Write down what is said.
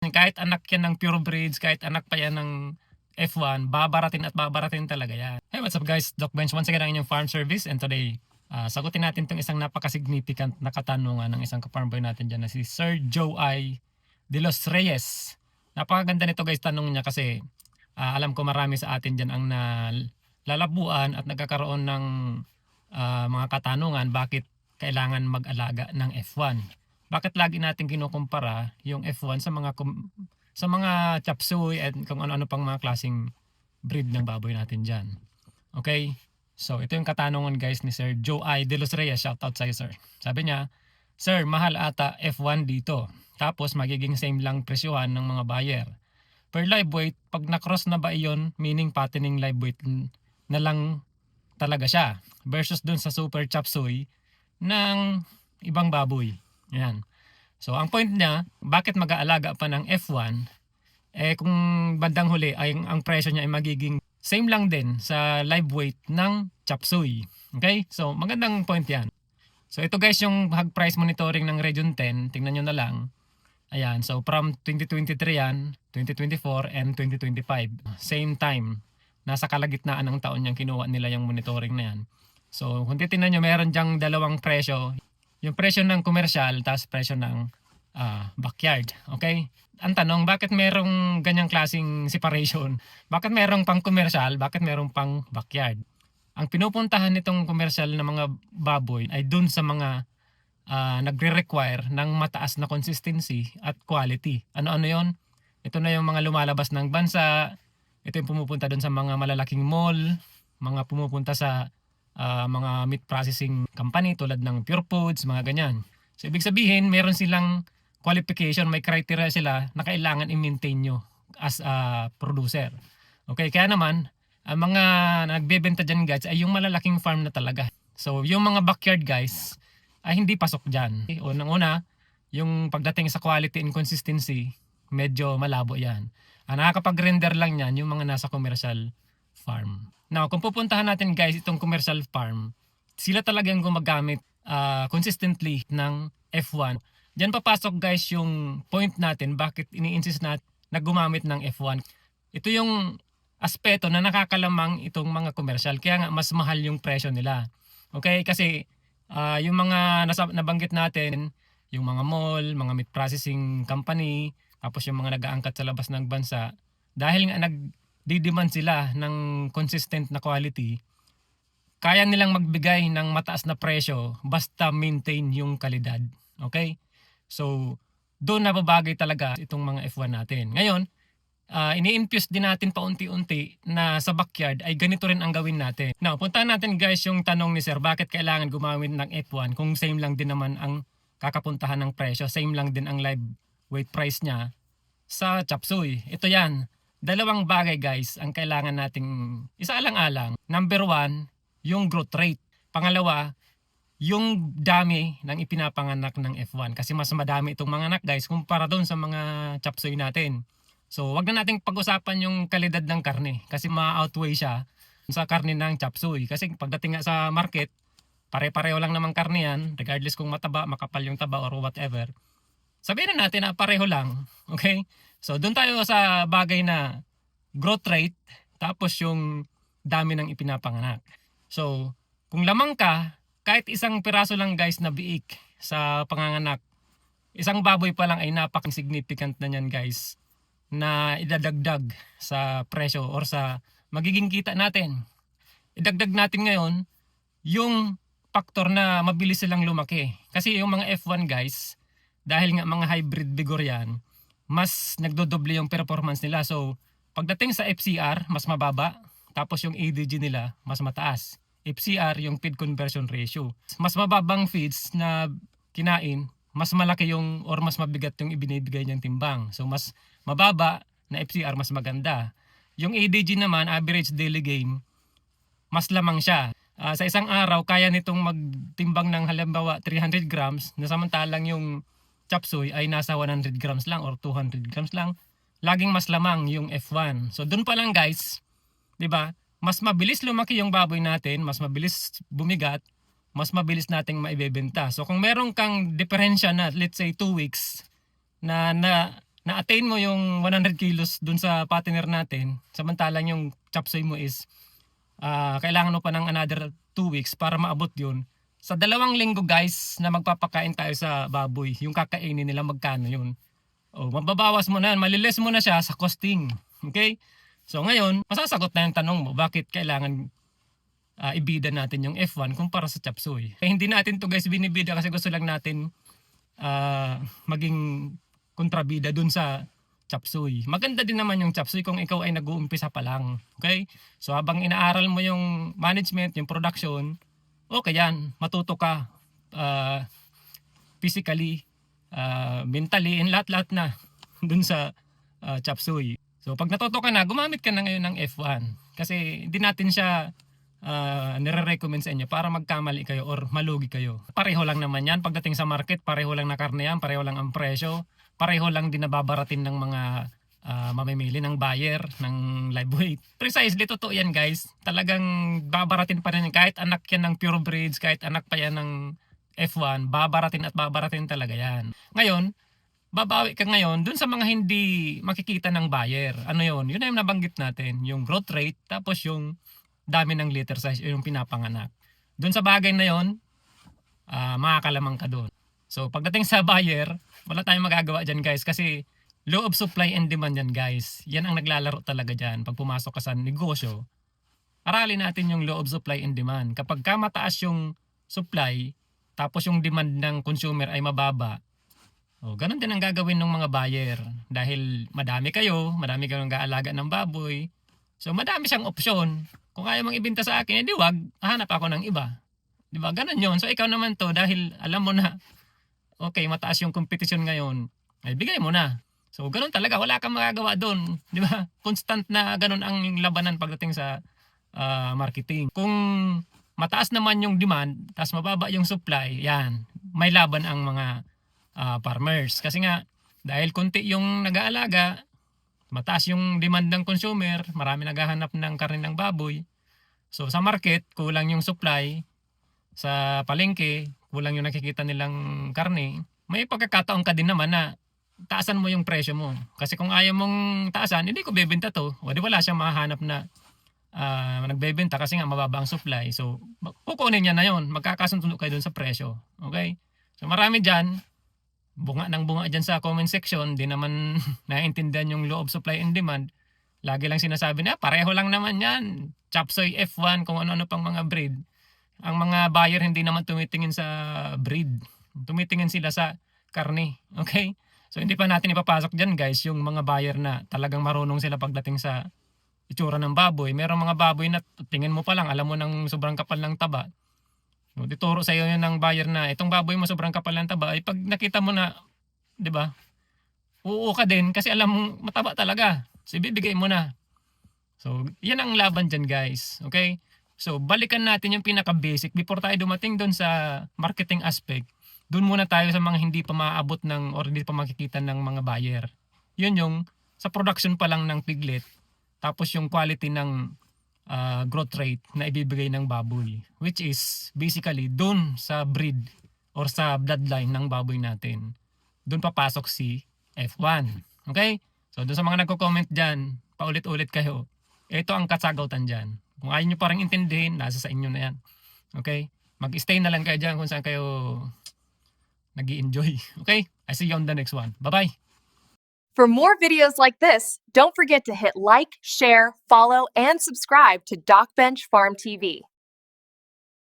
Kahit anak yan ng pure breeds, kahit anak pa yan ng F1, babaratin at babaratin talaga yan. Hey, what's up guys? Doc Bench once again ang inyong farm service, and today, sagutin natin itong isang napaka-significant na katanungan ng isang ka-farm boy natin dyan na si Sir Joe I. De Los Reyes. Napakaganda nito guys, tanong niya kasi alam ko marami sa atin dyan ang nalalabuan at nagkakaroon ng mga katanungan bakit kailangan mag-alaga ng F1. Bakit lagi natin kinukumpara yung F1 sa mga chop suey at kung ano-ano pang mga klaseng breed ng baboy natin dyan. Okay? So, ito yung katanungan guys ni Sir Joe I. De Los Reyes. Shoutout sa'yo sir. Sabi niya, Sir, mahal ata F1 dito. Tapos magiging same lang presyohan ng mga buyer. Per live weight, pag na-cross na ba iyon, meaning fattening live weight na lang talaga siya. Versus dun sa super chop suey ng ibang baboy. Yan. So, ang point niya, bakit mag-aalaga pa ng F1, kung bandang huli, ay ang presyo niya ay magiging same lang din sa live weight ng chop suey. Okay? So, magandang point yan. So, ito guys yung hog price monitoring ng Region 10. Tingnan nyo na lang. Ayan. So, from 2023 yan, 2024, and 2025. Same time. Nasa kalagitnaan ng taon yung kinuha nila yung monitoring na yan. So, kung titignan nyo, meron dyang dalawang presyo. Yung presyo ng commercial, tapos presyo ng backyard. Okay? Ang tanong, bakit merong ganyang klaseng separation? Bakit merong pang commercial? Bakit merong pang backyard? Ang pinupuntahan nitong commercial na mga baboy ay dun sa mga nagre-require ng mataas na consistency at quality. Ano-ano yon? Ito na yung mga lumalabas ng bansa. Ito yung pumupunta dun sa mga malalaking mall. Mga pumupunta sa mga meat processing company tulad ng Pure Foods, mga ganyan. So, ibig sabihin, meron silang qualification, may criteria sila na kailangan i-maintain nyo as a producer. Okay, kaya naman, ang mga nagbebenta dyan guys ay yung malalaking farm na talaga. So, yung mga backyard guys ay hindi pasok dyan. Unang-una, yung pagdating sa quality and consistency, medyo malabo yan. Ang nakakapag-render lang yan yung mga nasa commercial farm. Now, kung pupuntahan natin guys itong commercial farm, sila talagang gumagamit consistently ng F1. Diyan papasok guys yung point natin bakit ini-insist natin na gumamit ng F1. Ito yung aspeto na nakakalamang itong mga commercial, kaya nga mas mahal yung presyo nila. Okay? Kasi yung mga nabanggit natin, yung mga mall, mga meat processing company, tapos yung mga nag-aangkat sa labas ng bansa, dahil nga nagdi-demand sila ng consistent na quality, kaya nilang magbigay ng mataas na presyo basta maintain yung kalidad. Okay? So, doon nababagay talaga itong mga F1 natin. Ngayon, ini-infuse din natin paunti-unti na sa backyard ay ganito rin ang gawin natin. Now, puntahan natin guys yung tanong ni Sir, bakit kailangan gumamit ng F1 kung same lang din naman ang kakapuntahan ng presyo, same lang din ang live weight price niya sa chop suey. Ito yan. Dalawang bagay guys ang kailangan nating isaalang-alang. Number 1, yung growth rate. Pangalawa, yung dami ng ipinapanganak ng F1. Kasi mas madami itong mga anak guys kumpara doon sa mga chop suey natin. So wag na nating pag-usapan yung kalidad ng karne kasi ma-outweigh siya sa karne ng chop suey. Kasi pagdating nga sa market, pare-pareho lang naman karne yan, regardless kung mataba, makapal yung taba or whatever. Sabihin na natin na pareho lang. Okay? So doon tayo sa bagay na growth rate tapos yung dami ng ipinapanganak. So kung lamang ka, kahit isang piraso lang guys na biik sa panganganak, isang baboy pa lang ay napaka-significant na yan guys na idadagdag sa presyo or sa magiging kita natin. Idagdag natin ngayon yung faktor na mabilis silang lumaki. Kasi yung mga F1 guys, dahil nga mga hybrid vigor yan, mas nagdodoble yung performance nila. So, pagdating sa FCR, mas mababa. Tapos yung ADG nila, mas mataas. FCR, yung feed conversion ratio. Mas mababang feeds na kinain, mas malaki yung or mas mabigat yung ibinibigay niyang timbang. So, mas mababa na FCR, mas maganda. Yung ADG naman, average daily gain, mas lamang siya. Sa isang araw, kaya nitong magtimbang ng halimbawa 300 grams, na samantalang yung chop suey ay nasa 100 grams lang or 200 grams lang. Laging mas lamang yung F1. So doon pa lang guys, 'di ba? Mas mabilis lumaki yung baboy natin, mas mabilis bumigat, mas mabilis nating maibebenta. So kung meron kang diferensya na let's say 2 weeks na na-attain mo yung 100 kilos dun sa partner natin, samantalang yung chop suey mo is kailangan mo pa ng another 2 weeks para maabot yun. Sa 2 linggo guys na magpapakain tayo sa baboy, yung kakainin nila magkano yun. O, mababawas mo na yan, maliles mo na siya sa costing. Okay? So ngayon, masasagot na yung tanong mo, bakit kailangan ibida natin yung F1 kumpara sa chop suey. Hindi natin to guys binibida kasi gusto lang natin maging kontrabida dun sa chop suey. Maganda din naman yung chop suey kung ikaw ay nag-uumpisa pa lang. Okay? So habang inaaral mo yung management, yung production, okay yan. Matuto ka physically, mentally, and lahat-lahat na dun sa chop suey. So pag natuto ka na, gumamit ka na ngayon ng F1. Kasi hindi natin siya nire-recommend sa inyo para magkamali kayo or malugi kayo. Pareho lang naman yan. Pagdating sa market, pareho lang na karne yan, pareho lang ang presyo, pareho lang din nababaratin ng mga mamimili ng buyer ng live weight. Precisely, totoo yan guys. Talagang babaratin pa rin kahit anak yan ng pure breeds, kahit anak pa yan ng F1, babaratin at babaratin talaga yan. Ngayon, babawi ka ngayon dun sa mga hindi makikita ng buyer. Ano yun? Yun na yung nabanggit natin. Yung growth rate, tapos yung dami ng litter size, yung pinapanganak. Doon sa bagay na yon, makakalamang ka doon. So pagdating sa buyer, wala tayong magagawa dyan guys kasi law of supply and demand yan guys. Yan ang naglalaro talaga dyan. Pag pumasok ka sa negosyo, aralin natin yung law of supply and demand. Kapag ka mataas yung supply, tapos yung demand ng consumer ay mababa, ganun din ang gagawin ng mga buyer. Dahil madami kayong nag-aalaga ng baboy, so madami siyang opsyon. Kung ayaw mong ibenta sa akin, edi wag, hanap ako ng iba. Di ba? Ganun yun. So ikaw naman to, dahil alam mo na, okay, mataas yung competition ngayon, ay bigay mo na. So ganun talaga, wala kang magagawa doon. Di ba? Constant na ganun ang labanan pagdating sa marketing. Kung mataas naman yung demand, tapos mababa yung supply, yan, may laban ang mga farmers. Kasi nga, dahil konti yung nag-aalaga, mataas yung demand ng consumer, marami naghahanap ng karne ng baboy. So sa market, kulang yung supply. Sa palengke, kulang yung nakikita nilang karne. May pagkakataon ka din naman na taasan mo yung presyo mo. Kasi kung ayaw mong taasan, hindi ko bebenta to. O di wala siyang mahahanap na nagbebenta kasi nga mababa ang supply. So kukunin niya na yon, magkakasundo kayo dun sa presyo. Okay? So marami dyan, bunga dyan sa comment section, di naman naiintindihan yung law of supply and demand. Lagi lang sinasabi na pareho lang naman yan, chop suey, F1, kung ano-ano pang mga breed. Ang mga buyer hindi naman tumitingin sa breed, tumitingin sila sa karne. Okay, so hindi pa natin ipapasok dyan guys yung mga buyer na talagang marunong sila pagdating sa itsura ng baboy. Merong mga baboy na tingin mo pa lang, alam mo ng sobrang kapal ng taba. So, dituro sa iyo yun ng buyer na itong baboy mo sobrang kapal ng taba, ay pag nakita mo na, di ba, oo ka din kasi alam mong mataba talaga. So ibibigay mo na. So yan ang laban dyan guys. Okay? So balikan natin yung pinaka-basic before tayo dumating doon sa marketing aspect. Doon muna tayo sa mga hindi pa maaabot ng or hindi pa makikita ng mga buyer. Yun yung sa production pa lang ng piglet. Tapos yung quality ng growth rate na ibibigay ng baboy, which is basically doon sa breed or sa bloodline ng baboy natin. Doon papasok si F1. Okay? So doon sa mga nagko-comment dyan, paulit-ulit kayo, ito ang kasagutan dyan. Kung ayaw nyo parang intindihin, nasa sa inyo na yan. Okay? Mag-stay na lang kayo dyan kung saan kayo nag-i-enjoy. Okay? I see you on the next one. Bye-bye! For more videos like this, don't forget to hit like, share, follow, and subscribe to Doc Bench Farm TV.